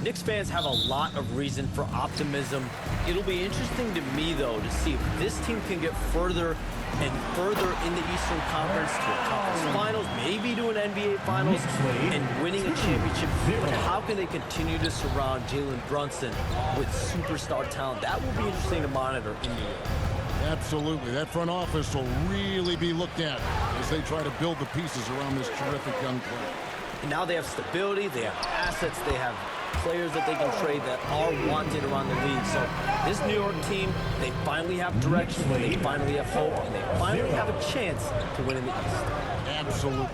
Knicks fans have a lot of reason for optimism. It'll be interesting to me, though, to see if this team can get further and further in the Eastern Conference to a conference finals, maybe to an NBA Finals, and winning a championship. But how can they continue to surround Jalen Brunson with superstar talent? That will be interesting to monitor in New York. Absolutely. That front office will really be looked at as they try to build the pieces around this terrific young player. And now they have stability, they have assets, they have players that they can trade that are wanted around the league. So this New York team, they finally have direction, they finally have hope, and they finally have a chance to win in the East. Absolutely.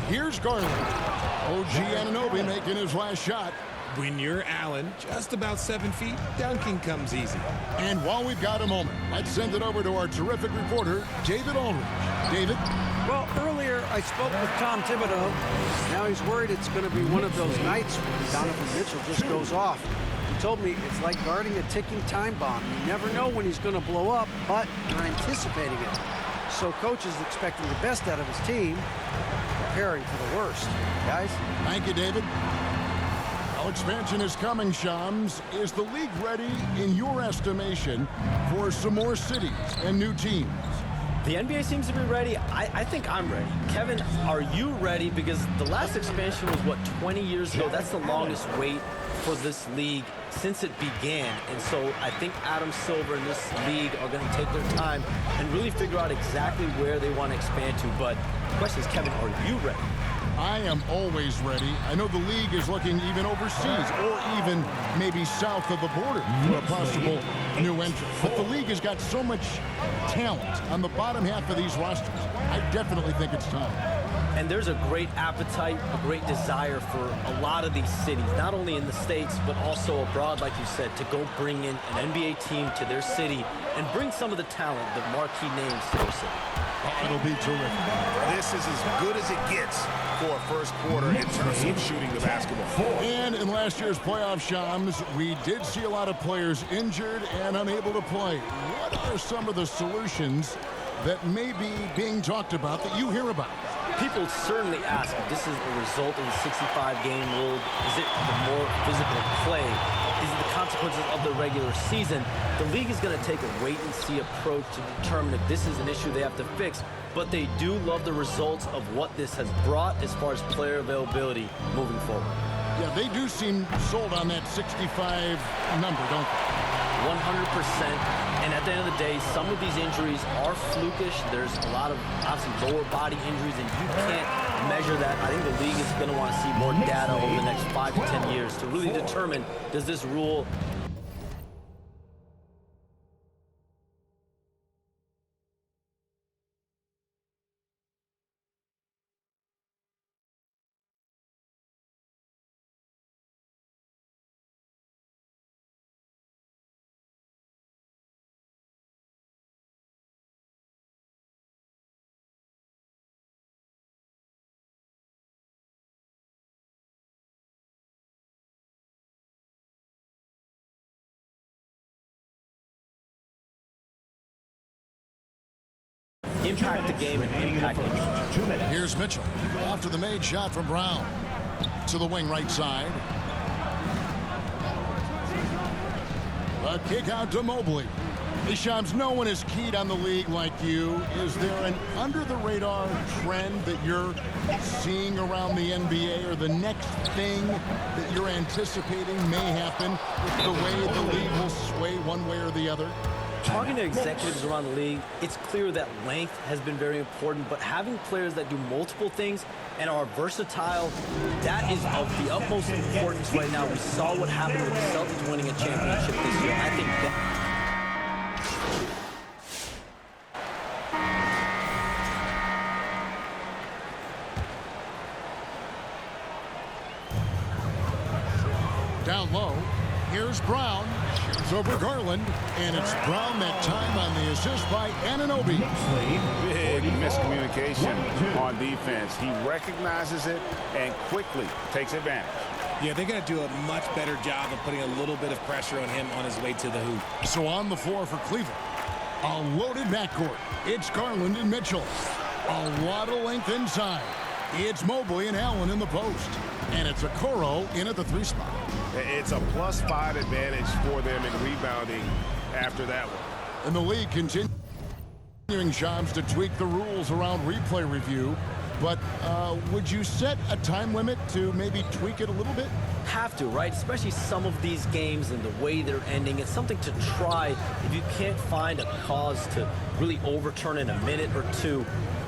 Here's Garland. OG Anunoby making his last shot. When you're Allen, just about 7 feet, dunking comes easy. And while we've got a moment, let's send it over to our terrific reporter, David Aldridge. David? Well, earlier I spoke with Tom Thibodeau. Now he's worried it's going to be one of those nights when Donovan Mitchell just goes off. He told me it's like guarding a ticking time bomb. You never know when he's going to blow up, but you're anticipating it. So coach is expecting the best out of his team, preparing for the worst. Guys? Thank you, David. Well, expansion is coming, Shams. Is the league ready, in your estimation, for some more cities and new teams? The NBA seems to be ready. I think I'm ready. Kevin, are you ready? Because the last expansion was, what, 20 years ago? That's the longest wait for this league since it began. And so I think Adam Silver and this league are going to take their time and really figure out exactly where they want to expand to. But the question is, Kevin, are you ready? I am always ready. I know the league is looking even overseas or even maybe south of the border for a possible new entrant. But the league has got so much talent on the bottom half of these rosters. I definitely think it's time. And there's a great appetite, a great desire for a lot of these cities, not only in the States, but also abroad, like you said, to go bring in an NBA team to their city and bring some of the talent, the marquee names to their city. It'll be terrific. This is as good as it gets for a first quarter in terms of shooting the basketball. And in last year's playoff, Shams, we did see a lot of players injured and unable to play. What are some of the solutions that may be being talked about that you hear about? People certainly ask if this is a result of the 65-game rule. Is it the more physical play? Is it the consequences of the regular season? The league is going to take a wait-and-see approach to determine if this is an issue they have to fix. But they do love the results of what this has brought as far as player availability moving forward. Yeah, they do seem sold on that 65 number, don't they? 100%. And at the end of the day, some of these injuries are flukish. There's a lot of, obviously, lower body injuries, and you can't measure that. I think the league is going to want to see more data over the next 5 to 10 years to really determine, does this rule impact the game and impact it? Here's Mitchell. Off to the made shot from Brown. To the wing right side. A kick out to Mobley. Hey, Shams, no one is keyed on the league like you. Is there an under-the-radar trend that you're seeing around the NBA, or the next thing that you're anticipating may happen with the way the league will sway one way or the other? Talking to executives around the league, it's clear that length has been very important, but having players that do multiple things and are versatile, that is of the utmost importance right now. We saw what happened with the Celtics winning a championship this year. I think that down low. Here's Brown. Shoots over Garland. And it's Brown that time on the assist by Anunoby. Big miscommunication on defense. He recognizes it and quickly takes advantage. Yeah, they're going to do a much better job of putting a little bit of pressure on him on his way to the hoop. So on the floor for Cleveland, a loaded backcourt. It's Garland and Mitchell. A lot of length inside. It's Mobley and Allen in the post. And it's Okoro in at the 3 spot. It's a +5 advantage for them in rebounding after that one. And the league continuing, Shams, to tweak the rules around replay review. But would you set a time limit to maybe tweak it a little bit? Have to, right? Especially some of these games and the way they're ending. It's something to try if you can't find a cause to really overturn in a minute or two.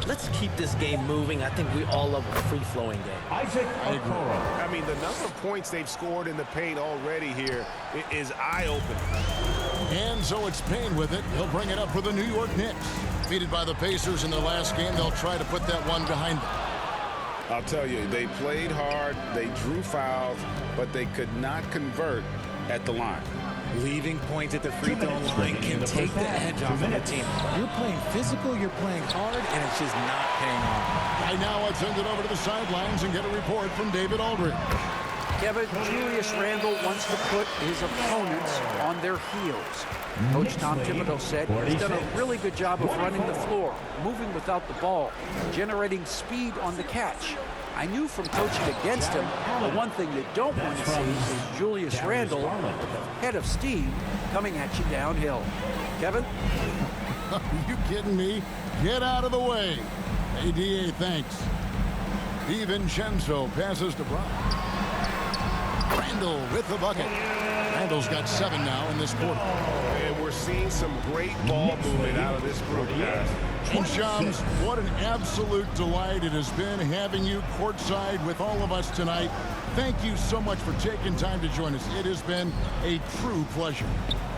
Let's keep this game moving. I think we all love a free-flowing game. I agree. I mean, the number of points they've scored in the paint already here is eye-opening. And so it's Payne with it. He'll bring it up for the New York Knicks. Defeated by the Pacers in their last game, they'll try to put that one behind them. I'll tell you, they played hard, they drew fouls, but they could not convert at the line. Leaving points at the free throw line can take the edge off of the team. You're playing physical, you're playing hard, and it's just not paying off. Right now, let's send it over to the sidelines and get a report from David Aldridge. Kevin, Julius Randle wants to put his opponents on their heels. Coach Tom Thibodeau said he's done a really good job of running the floor, moving without the ball, generating speed on the catch. I knew from coaching against him, the one thing you don't want to see is Julius Randle, head of steam, coming at you downhill. Kevin? Are you kidding me? Get out of the way. ADA, thanks. DiVincenzo passes to Brown. Randle with the bucket. Randle's got 7 now in this quarter. And we're seeing some great ball movement out of this group, guys. And Shams, what an absolute delight it has been having you courtside with all of us tonight. Thank you so much for taking time to join us. It has been a true pleasure.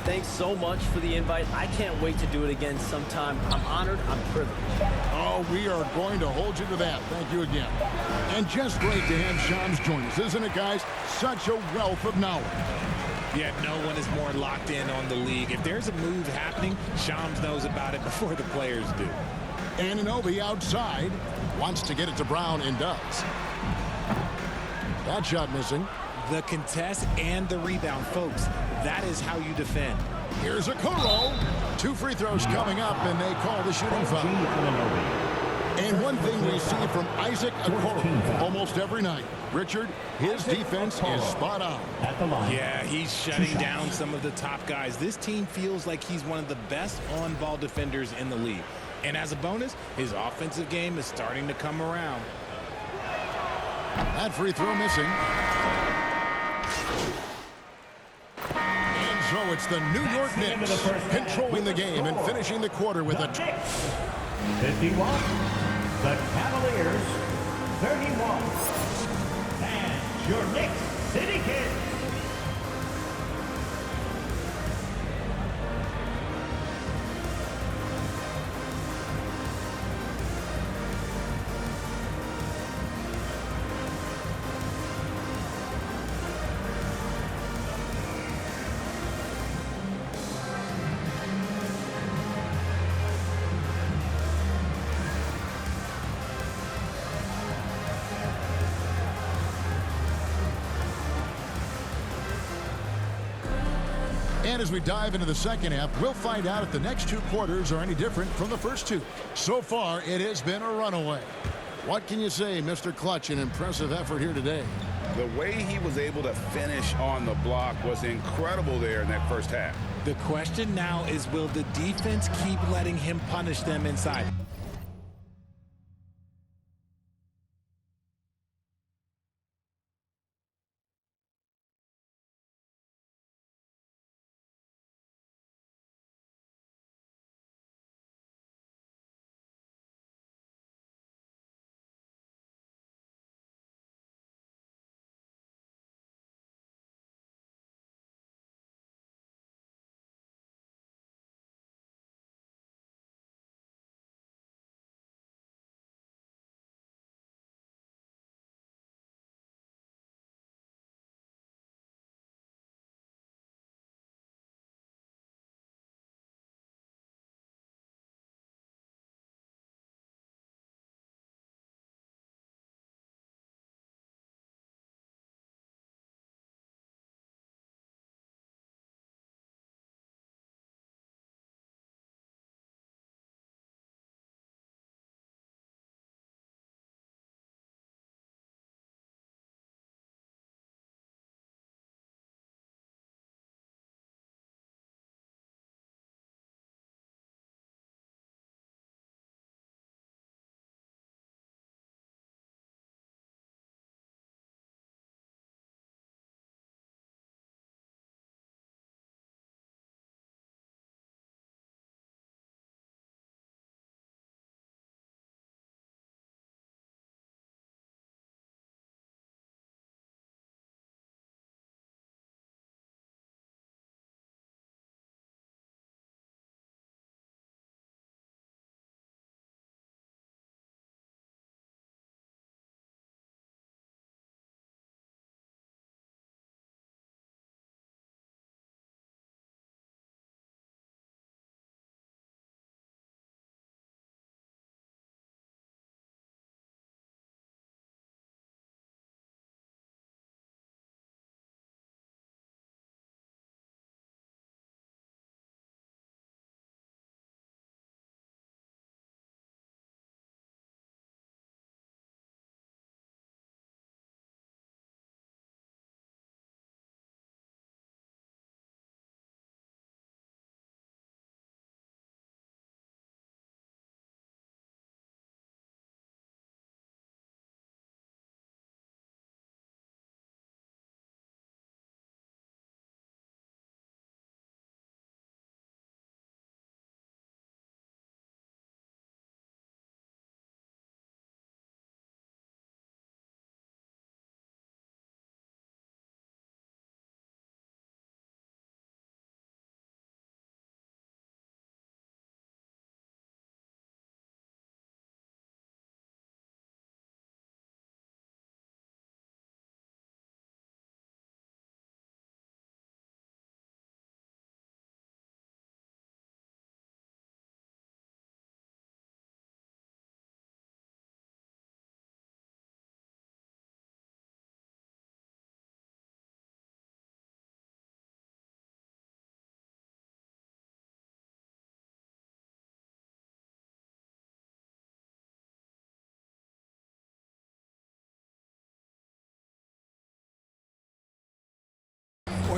Thanks so much for the invite. I can't wait to do it again sometime. I'm honored. I'm privileged. Oh, we are going to hold you to that. Thank you again. And just great to have Shams join us, isn't it, guys? Such a wealth of knowledge. Yet no one is more locked in on the league. If there's a move happening, Shams knows about it before the players do. Anunoby outside, wants to get it to Brown and does. That shot missing. The contest and the rebound, folks. That is how you defend. Here's a Okoro. 2 free throws coming up, and they call the shooting foul. And one thing we see from Isaac Okoro almost every night, Richard, his defense is spot on. Yeah, he's shutting down some of the top guys. This team feels like he's one of the best on-ball defenders in the league. And as a bonus, his offensive game is starting to come around. That free throw missing. And so it's the New York Knicks controlling the game and finishing the quarter with a 51. The Cavaliers 31. And your Knicks City Kid. And as we dive into the second half, we'll find out if the next 2 quarters are any different from the first 2. So far, it has been a runaway. What can you say, Mr. Clutch? An impressive effort here today. The way he was able to finish on the block was incredible there in that first half. The question now is, will the defense keep letting him punish them inside?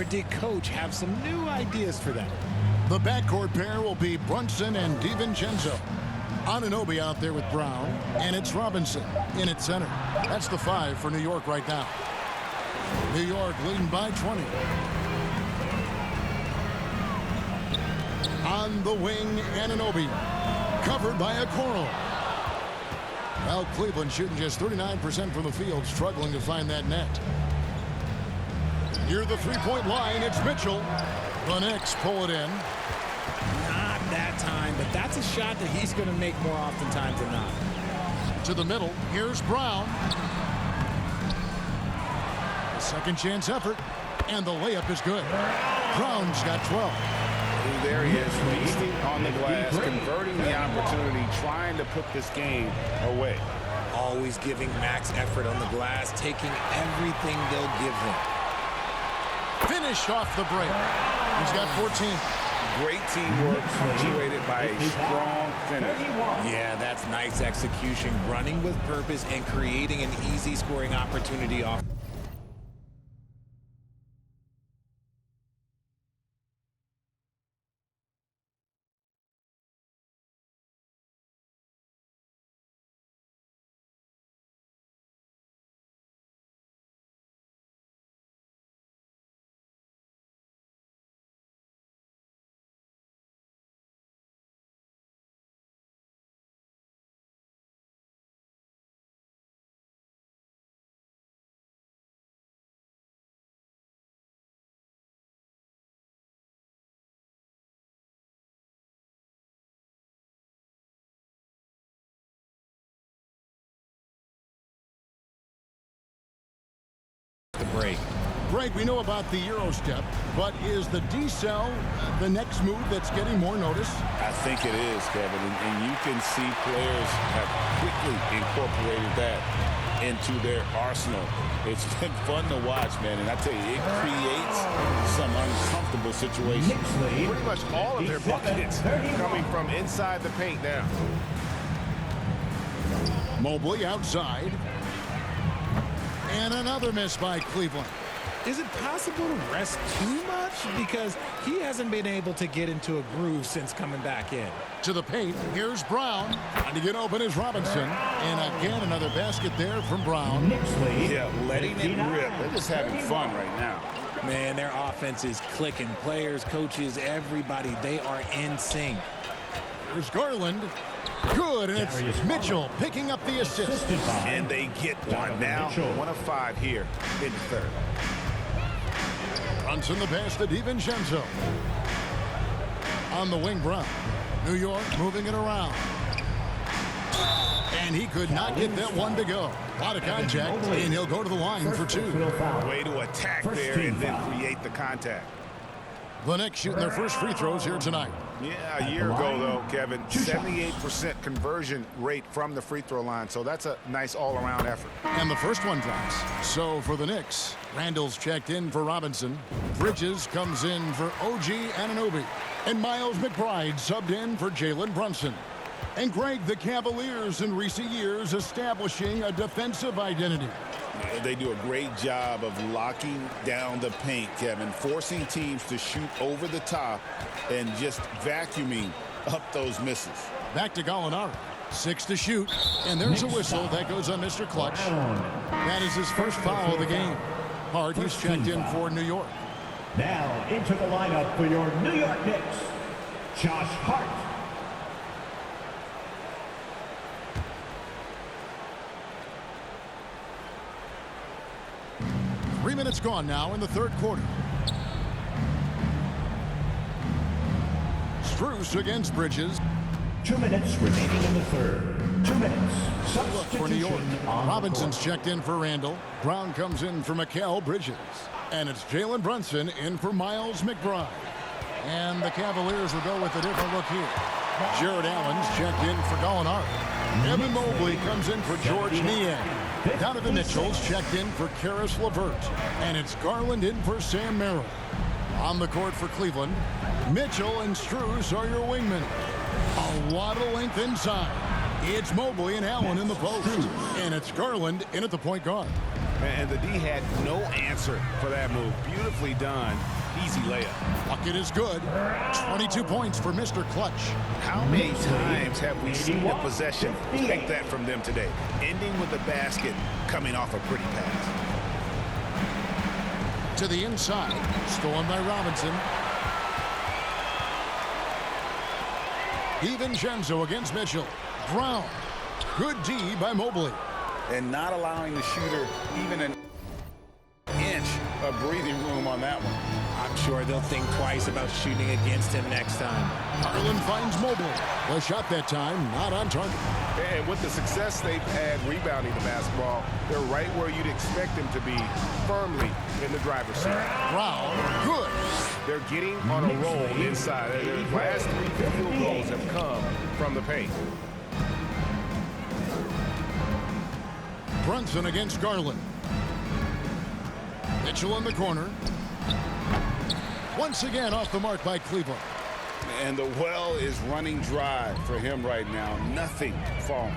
did Coach have some new ideas for them? The backcourt pair will be Brunson and DiVincenzo. Anunoby out there with Brown, and it's Robinson in at center. That's the 5 for New York right now. New York leading by 20. On the wing, Anunoby, covered by Okoro. Well, Cleveland shooting just 39% from the field, struggling to find that net. Near the three-point line, it's Mitchell. The Knicks pull it in. Not that time, but that's a shot that he's going to make more oftentimes than not. To the middle, here's Brown. A second chance effort, and the layup is good. Brown's got 12. There he is, feasting on the glass, converting the opportunity, trying to put this game away. Always giving max effort on the glass, taking everything they'll give him. Finished off the break. He's got 14. Great teamwork, punctuated by a strong finish. Yeah, that's nice execution, running with purpose and creating an easy scoring opportunity off. The break. Greg, we know about the Euro step, but is the D-cell the next move that's getting more notice? I think it is, Kevin, and you can see players have quickly incorporated that into their arsenal. It's been fun to watch, man, and I tell you, it creates some uncomfortable situations. Pretty much all of their buckets coming from inside the paint now. Mobley outside. And another miss by Cleveland. Is it possible to rest too much? Because he hasn't been able to get into a groove since coming back in. To the paint, here's Brown. Trying to get open is Robinson. And again, another basket there from Brown. Yeah, letting it rip. They're just having fun right now. Man, their offense is clicking. Players, coaches, everybody, they are in sync. Here's Garland. Good, and it's Mitchell picking up the assist. And they get one now. 1 of 5 here in the third. Brunson the pass to DiVincenzo. On the wing, Brown. New York moving it around. And he could not get that one to go. A lot of contact, and he'll go to the line for 2. Way to attack there and then create the contact. The Knicks shooting their first free throws here tonight. Yeah, a year ago, though, Kevin, 78% conversion rate from the free throw line. So that's a nice all-around effort. And the first one drops. So for the Knicks, Randall's checked in for Robinson. Bridges comes in for OG Anunoby. And Miles McBride subbed in for Jalen Brunson. And Greg, the Cavaliers in recent years establishing a defensive identity. They do a great job of locking down the paint, Kevin, forcing teams to shoot over the top and just vacuuming up those misses. Back to Gallinari. 6 to shoot. And there's a whistle. That goes on Mr. Clutch. That is his first foul of the game. Hart, he's checked in for New York. Now into the lineup for your New York Knicks, Josh Hart. Three minutes gone now in the third quarter. Strus against Bridges. 2 minutes remaining in the third. 2 minutes. For New York. Substitution on Robinson's checked in for Randall. Brown comes in for Mikal Bridges. And it's Jalen Brunson in for Miles McBride. And the Cavaliers will go with a different look here. Jared Allen's checked in for Gallinari. Evan Mobley comes in for George Niang. Donovan Mitchell's checked in for Karis LeVert. And it's Garland in for Sam Merrill. On the court for Cleveland, Mitchell and Strus are your wingmen. A lot of length inside. It's Mobley and Allen in the post. And it's Garland in at the point guard. And the D had no answer for that move. Beautifully done. Easy layup. Bucket is good. 22 points for Mr. Clutch. How many times have we seen a possession take that from them today? Ending with the basket coming off a pretty pass. To the inside. Stolen by Robinson. DiVincenzo against Mitchell. Brown. Good D by Mobley. And not allowing the shooter even an inch of breathing room on that one. I'm sure they'll think twice about shooting against him next time. Harlan finds Mobley. The shot that time not on target. And with the success they've had rebounding the basketball, they're right where you'd expect them to be, firmly in the driver's seat. Brown, good. They're getting on a roll inside. Their last 3 field goals have come from the paint. Brunson against Garland. Mitchell in the corner. Once again off the mark by Cleveland. And the well is running dry for him right now. Nothing falling.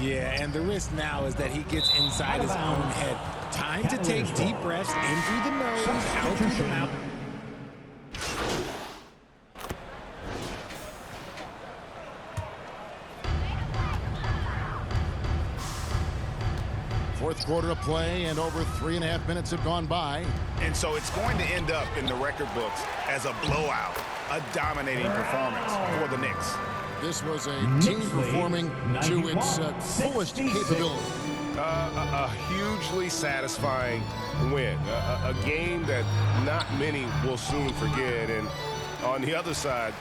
Yeah, and the risk now is that he gets inside his own head. Time to take deep breaths in through the nose, out through the mouth. Fourth quarter of play, and over 3.5 minutes have gone by. And so it's going to end up in the record books as a blowout, a dominating performance for the Knicks. This was a team performing to its fullest capability. A hugely satisfying win, a game that not many will soon forget, and on the other side,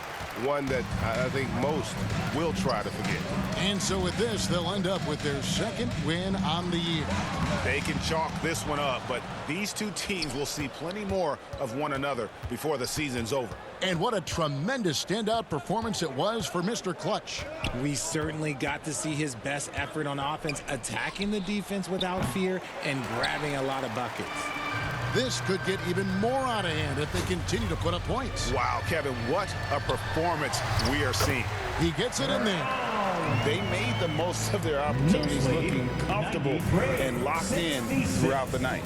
one that I think most will try to forget. And so with this, they'll end up with their second win on the year. They can chalk this one up, but these two teams will see plenty more of one another before the season's over. And what a tremendous standout performance it was for Mr. Clutch. We certainly got to see his best effort on offense, attacking the defense without fear and grabbing a lot of buckets. This could get even more out of hand if they continue to put up points. Wow, Kevin, what a performance we are seeing. He gets it in there. They made the most of their opportunities, looking comfortable and locked in throughout the night.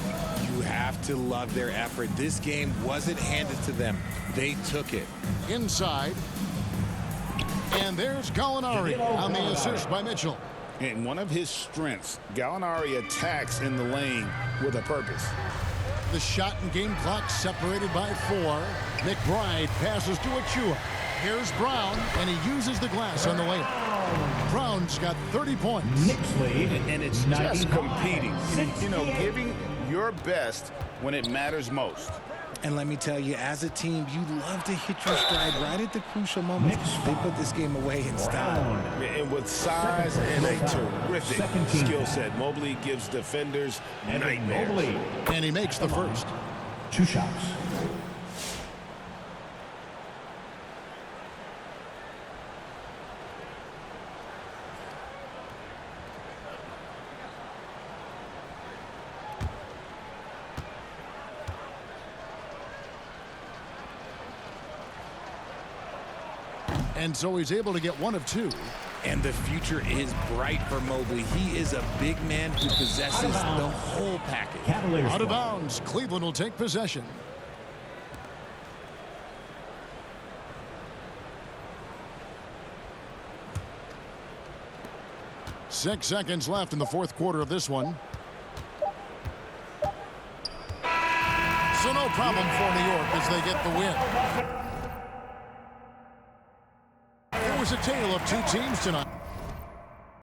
You have to love their effort. This game wasn't handed to them. They took it. Inside. And there's Gallinari on the assist by Mitchell. And one of his strengths, Gallinari attacks in the lane with a purpose. The shot and game clock separated by 4. McBride passes to Achua. Here's Brown, and he uses the glass on the layup. Brown's got 30 points. Knicks lead. And it's just competing. You know, giving your best when it matters most. And let me tell you, as a team, you love to hit your stride right at the crucial moments. They put this game away in style. And with size and a terrific skill set, Mobley gives defenders nightmares. And he makes the first. 2 shots. And so he's able to get 1 of 2. And the future is bright for Mobley. He is a big man who possesses the whole package. Cavaliers Out of ball. bounds. Cleveland will take possession. Six seconds left in the fourth quarter of this one. So no problem for New York as they get the win. It was a tale of 2 teams tonight.